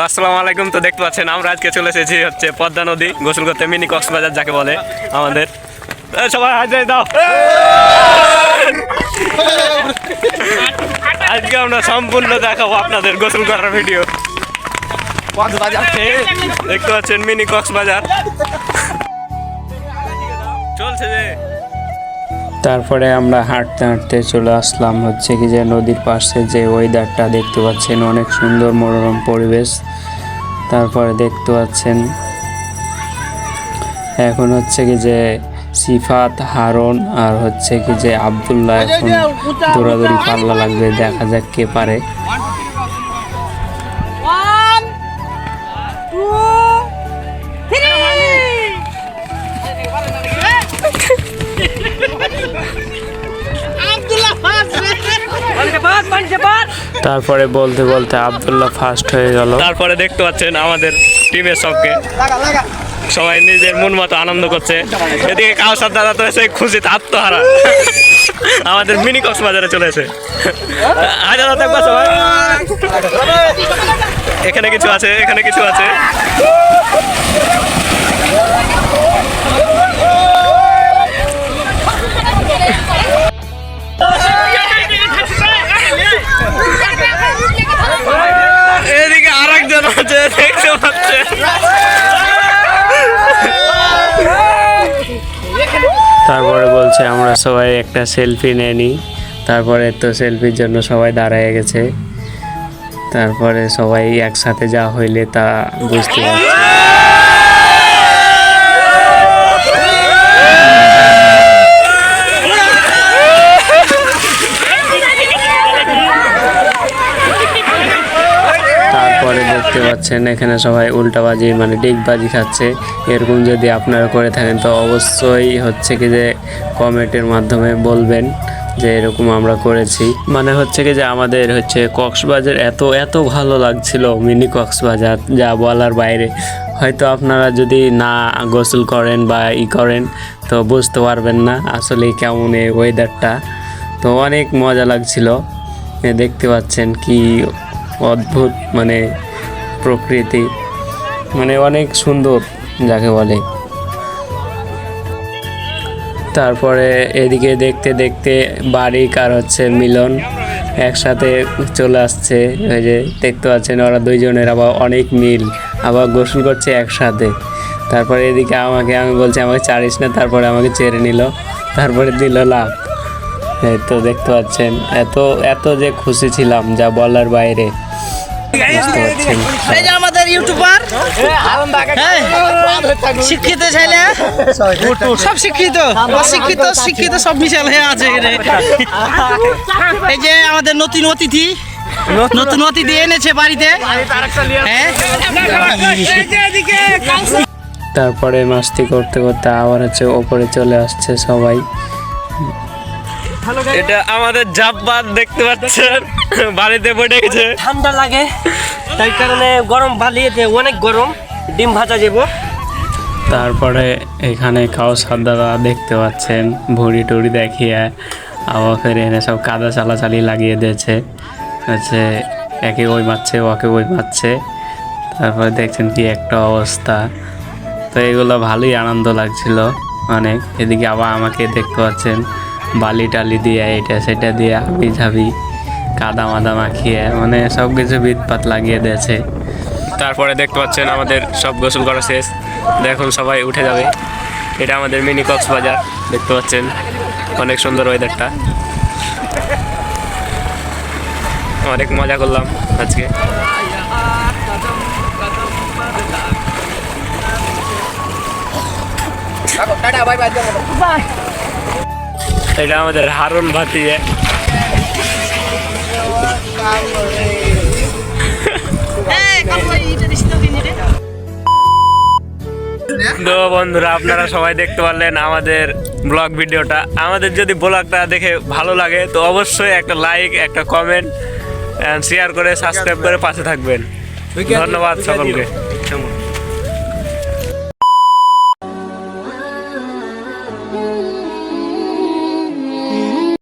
আসসালামু আলাইকুম। তো দেখতে পাচ্ছেন আমরা আজকে চলে এসেছি হচ্ছে পদ্মা নদী গোসল করতে, মিনি কক্সবাজার যাকে বলে আমাদের। সবাই হাজার দাও। আজকে আমরা সম্পূর্ণ দেখাবো আপনাদের গোসল করার ভিডিও। দেখতে পাচ্ছেন মিনি কক্সবাজার চলছে যে। তারপরে আমরা হাঁটতে হাঁটতে চলে আসলাম হচ্ছে কি যে নদীর পাশে যে ওয়েদারটা দেখতে পাচ্ছেন, অনেক সুন্দর মনোরম পরিবেশ। তারপরে দেখতে পাচ্ছেন এখন হচ্ছে কি যে সিফাত, হারুন আর হচ্ছে কি যে আব্দুল্লাহ এখন দৌড়াদৌড়ি পাল্লা লাগবে, দেখা যাক কে পারে। তারপরে বলতে বলতে আব্দুল্লাহ ফার্স্ট হয়ে গেল। তারপরে দেখতে পাচ্ছেন আমাদের টিমের সবকে, সবাই নিজের মন মতো আনন্দ করছে। এদিকে কাউসার দাদা তো এসে খুশিতে আত্মহারা, আমাদের মিনি কক্সবাজারে চলে এসে। এখানে কিছু আছে, এখানে কিছু আছে। এদিকে আরেকজন আছে দেখতে পাচ্ছেন। তারপরে বলছে আমরা সবাই একটা সেলফি নিয়ে নিই। তারপরে তো সেলফির জন্য সবাই দাঁড়ায় গেছে। তারপরে সবাই একসাথে যা হইলে তা বুঝতে পারছে। তারপরে দেখতে পাচ্ছেন এখানে সবাই উল্টাবাজি মানে ডিগবাজি খাচ্ছে। এরকম যদি আপনারা করে থাকেন তো অবশ্যই হচ্ছে কি যে কমেন্টের মাধ্যমে বলবেন যে এরকম আমরা করেছি। মানে হচ্ছে কি যে আমাদের হচ্ছে কক্সবাজার এত ভালো লাগছিল, মিনি কক্সবাজার যা বলার বাইরে। হয়তো আপনারা যদি না গোসল করেন বা করেন তো বুঝতে পারবেন না আসলে কেমন এই ওয়েদারটা। তো অনেক মজা লাগছিল। দেখতে পাচ্ছেন কি অদ্ভুত মানে প্রকৃতি, মানে অনেক সুন্দর যাকে বলে। তারপরে এদিকে দেখতে দেখতে বারিক আর হচ্ছে মিলন একসাথে চলে আসছে। ওই যে দেখতে পাচ্ছেন ওরা দুইজনের আবার অনেক মিল, আবার গোসল করছে একসাথে। তারপরে এদিকে আমি বলছি আমাকে ছাড়িস না, তারপরে আমাকে ছেড়ে নিল, তারপরে দিল লাভ। তো দেখতে পাচ্ছেন এত যে খুশি ছিলাম যা বলার বাইরে। আমাদের ইউটিউবার শিক্ষিত ছেলে, সব শিক্ষিত শিক্ষিত সব মিশাল হয়ে আছে। এই যে আমাদের নতুন অতিথি এনেছে বাড়িতে। তারপরে মাস্তি করতে করতে আবার হচ্ছে ওপরে চলে আসছে সবাই। এটা আমাদের জাব্বার দেখতে পাচ্ছেন, বাড়িতে বসে গেছে। ঠান্ডা লাগে তাই কারণে গরম বালিয়েতে অনেক গরম, ডিম ভাজা যাবো। তারপরে এখানে কাউসার দাদা দেখতে পাচ্ছেন ভুড়ি টুড়ি দেখিয়ে আবার ফের এনে সব কাদা চালাচালি লাগিয়ে দিয়েছে। হচ্ছে একে ওই মারছে, ওকে ওই মারছে। তারপরে দেখছেন কি একটা অবস্থা। তো এগুলো ভালোই আনন্দ লাগছিল অনেক। এদিকে আবার আমাকে দেখতে পাচ্ছেন বালি টালি দিয়ে এটা সেটা দিয়ে হাবি ঝাবি কাদা মাদা মাখিয়ে মানে সব কিছু বিৎপাত লাগিয়ে দিয়েছে। তারপরে দেখতে পাচ্ছেন আমাদের সব গোসল করা শেষ, দেখুন সবাই উঠে যাবে। এটা আমাদের মিনি কক্সবাজার দেখতে পাচ্ছেন, অনেক সুন্দর ওয়েদারটা। অনেক মজা করলাম আজকে। এটা আমাদের হারুন ভাতিজা। তো বন্ধুরা আপনারা সবাই দেখতে পারলেন আমাদের ব্লগ ভিডিওটা। আমাদের যদি ব্লগটা দেখে ভালো লাগে তো অবশ্যই একটা লাইক, একটা কমেন্ট এন্ড শেয়ার করে সাবস্ক্রাইব করে পাশে থাকবেন। ধন্যবাদ সকলকে।